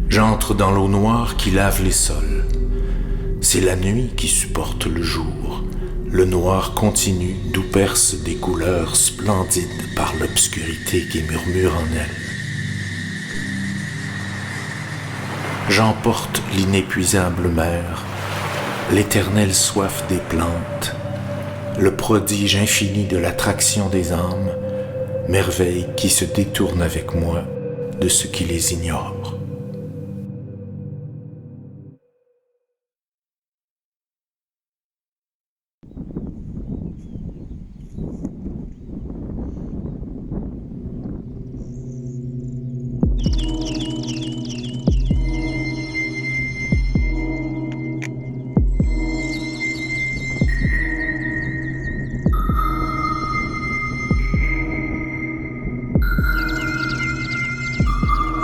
Speaker 22: J'entre dans l'eau noire qui lave les sols. C'est la nuit qui supporte le jour, le noir continu d'où percent des couleurs splendides par l'obscurité qui murmure en elle. J'emporte l'inépuisable mer, l'éternelle soif des plantes, le prodige infini de l'attraction des âmes, merveille qui se détourne avec moi de ce qui les ignore.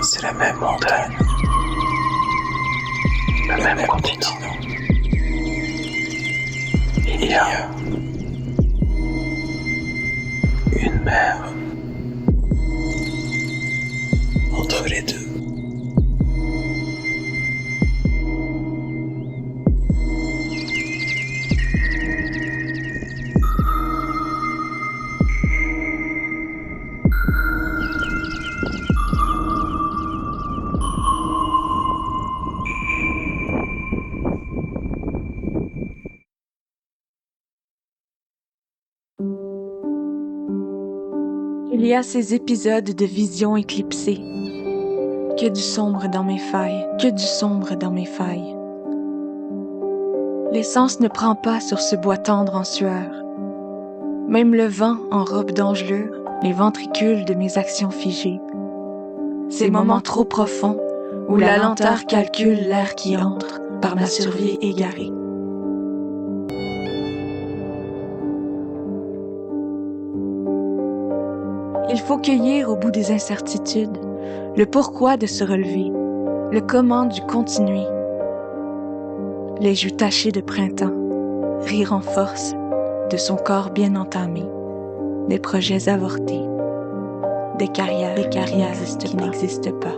Speaker 11: C'est la même montagne, le même continent. Il y a une mer entre les deux.
Speaker 23: Il y a ces épisodes de vision éclipsée. Que du sombre dans mes failles, que du sombre dans mes failles. L'essence ne prend pas sur ce bois tendre en sueur. Même le vent en robe d'engelure, les ventricules de mes actions figées. Ces moments trop profonds où la lenteur calcule l'air qui entre par ma survie égarée. Il faut cueillir au bout des incertitudes le pourquoi de se relever, le comment du continuer. Les joues tachées de printemps, rire en force de son corps bien entamé, des projets avortés, des carrières qui n'existent pas.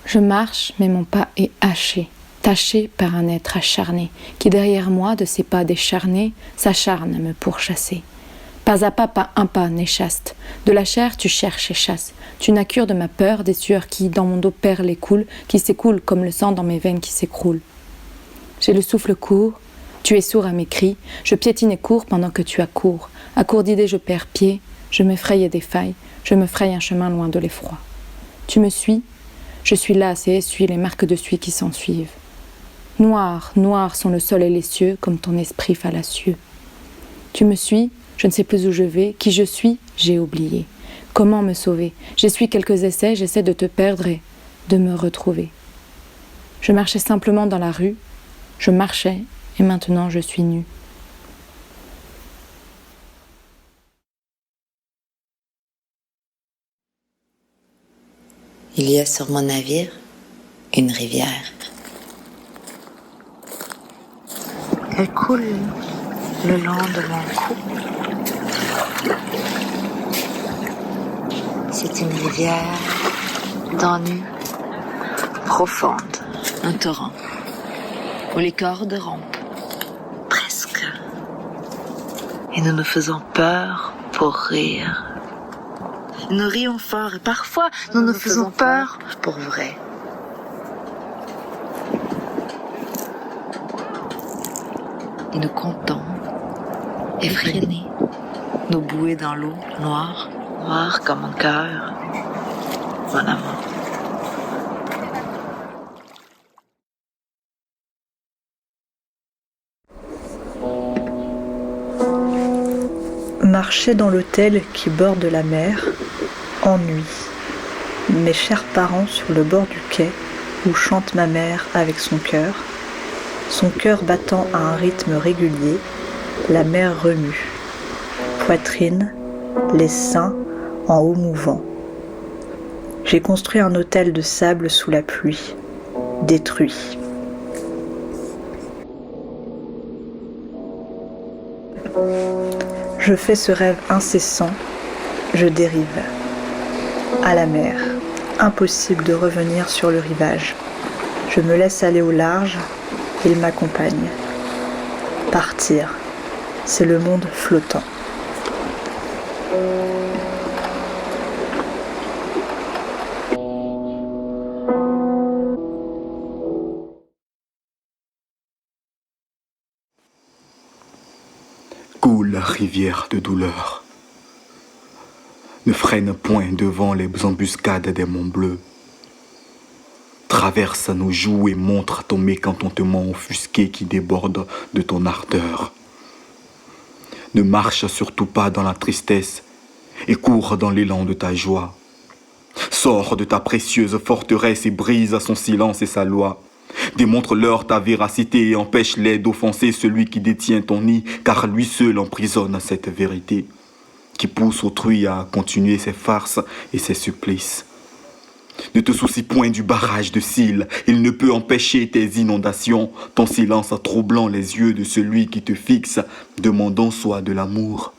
Speaker 23: Je marche, mais mon pas est haché, taché par un être acharné, qui derrière moi, de ses pas décharnés, s'acharne à me pourchasser. Pas à pas un pas n'est chaste. De la chair, tu cherches et chasses. Tu n'as cure de ma peur, des sueurs qui, dans mon dos, perlent et coulent, qui s'écoulent comme le sang dans mes veines qui s'écroulent. J'ai le souffle court, tu es sourd à mes cris, je piétine et cours pendant que tu accours. À court d'idées, je perds pied, je m'effraie des failles, je me fraye un chemin loin de l'effroi. Tu me suis, je suis lasse et essuie les marques de suie qui s'ensuivent. Noirs, noirs sont le sol et les cieux, comme ton esprit fallacieux. Tu me suis, je ne sais plus où je vais, qui je suis, j'ai oublié. Comment me sauver? J'essuie quelques essais, j'essaie de te perdre et de me retrouver. Je marchais simplement dans la rue, je marchais et maintenant je suis nue.
Speaker 2: Il y a sur mon navire une rivière. Elle coule le long de mon cou. C'est une rivière d'ennui profonde, un torrent où les cordes rompent, presque. Et nous nous faisons peur pour rire. Nous rions fort et parfois nous nous faisons peur pour vrai. Et nous comptons, effrénés, nos bouées dans l'eau, noire, noire comme mon cœur, mon amour.
Speaker 3: Marcher dans l'hôtel qui borde la mer, ennui. Mes chers parents sur le bord du quai où chante ma mère avec son cœur battant à un rythme régulier, la mer remue. Poitrine, les seins en haut mouvant. J'ai construit un hôtel de sable sous la pluie, détruit. Je fais ce rêve incessant, je dérive. À la mer, impossible de revenir sur le rivage. Je me laisse aller au large, il m'accompagne. Partir, c'est le monde flottant.
Speaker 22: Coule, rivière de douleur. Ne freine point devant les embuscades des monts bleus. Traverse nos joues et montre ton mécontentement offusqué qui déborde de ton ardeur. Ne marche surtout pas dans la tristesse et cours dans l'élan de ta joie. Sors de ta précieuse forteresse et brise son silence et sa loi. Démontre-leur ta véracité et empêche-les d'offenser celui qui détient ton nid, car lui seul emprisonne cette vérité, qui pousse autrui à continuer ses farces et ses supplices. Ne te soucie point du barrage de cils, il ne peut empêcher tes inondations, ton silence troublant les yeux de celui qui te fixe, demandant soit de l'amour,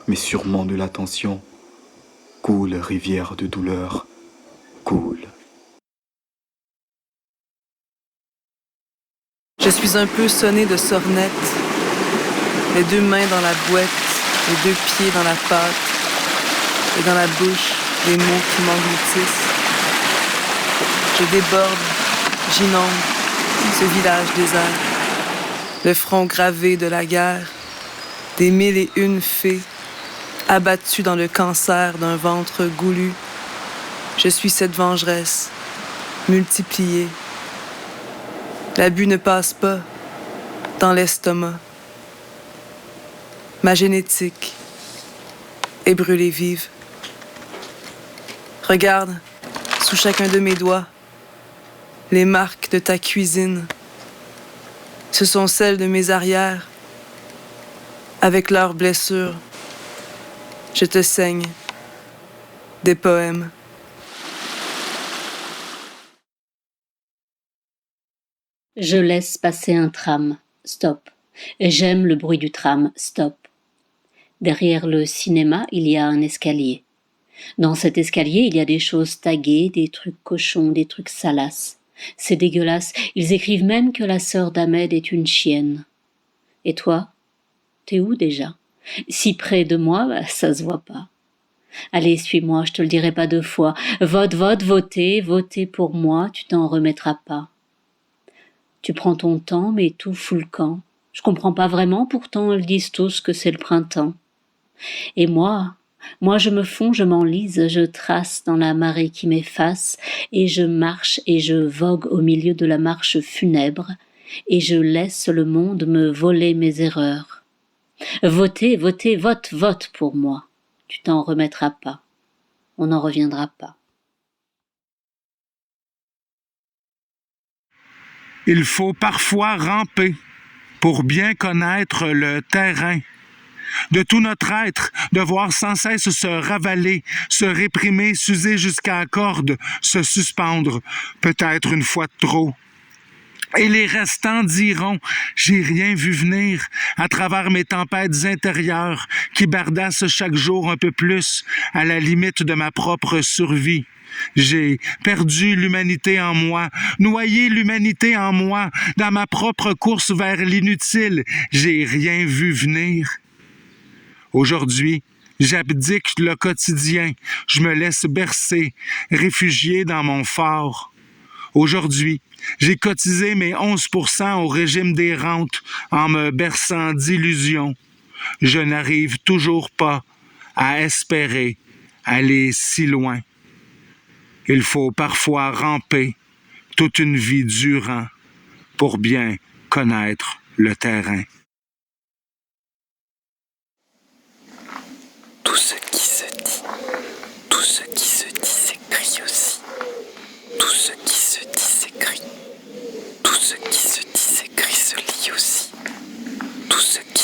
Speaker 22: mais sûrement de l'attention. Coule, rivière de douleur, coule.
Speaker 4: Je suis un peu sonné de sornettes, les 2 mains dans la boîte, les 2 pieds dans la pâte, et dans la bouche, des mots qui m'engloutissent. Je déborde, j'inonde ce village désert, le front gravé de la guerre, des 1001 fées, abattues dans le cancer d'un ventre goulu. Je suis cette vengeresse, multipliée. L'abus ne passe pas dans l'estomac. Ma génétique est brûlée vive. Regarde, sous chacun de mes doigts, les marques de ta cuisine. Ce sont celles de mes arrières. Avec leurs blessures, je te saigne des poèmes.
Speaker 5: Je laisse passer un tram, stop. J'aime le bruit du tram, stop. Derrière le cinéma, il y a un escalier. Dans cet escalier, il y a des choses taguées, des trucs cochons, des trucs salaces. C'est dégueulasse. Ils écrivent même que la sœur d'Ahmed est une chienne. Et toi? T'es où déjà? Si près de moi, ça se voit pas. Allez, suis-moi, je te le dirai pas 2 fois. Vote, vote, votez, votez pour moi, tu t'en remettras pas. Tu prends ton temps, mais tout fout le camp. Je comprends pas vraiment, pourtant ils disent tous que c'est le printemps. Et moi je me fonds, je m'enlise, je trace dans la marée qui m'efface, et je marche et je vogue au milieu de la marche funèbre, et je laisse le monde me voler mes erreurs. Votez, votez, vote, vote pour moi. Tu t'en remettras pas. On n'en reviendra pas.
Speaker 6: Il faut parfois ramper pour bien connaître le terrain. De tout notre être, devoir sans cesse se ravaler, se réprimer, s'user jusqu'à la corde, se suspendre, peut-être une fois de trop. Et les restants diront, j'ai rien vu venir à travers mes tempêtes intérieures qui bardassent chaque jour un peu plus à la limite de ma propre survie. J'ai perdu l'humanité en moi, noyé l'humanité en moi, dans ma propre course vers l'inutile. J'ai rien vu venir. Aujourd'hui, j'abdique le quotidien, je me laisse bercer, réfugié dans mon fort. Aujourd'hui, j'ai cotisé mes 11% au régime des rentes en me berçant d'illusions. Je n'arrive toujours pas à espérer aller si loin. Il faut parfois ramper toute une vie durant pour bien connaître le terrain.
Speaker 24: Tout ce qui se dit, tout ce qui se dit s'écrit aussi. Tout ce qui se dit s'écrit. Tout ce qui se dit s'écrit se lit aussi. Tout ce qui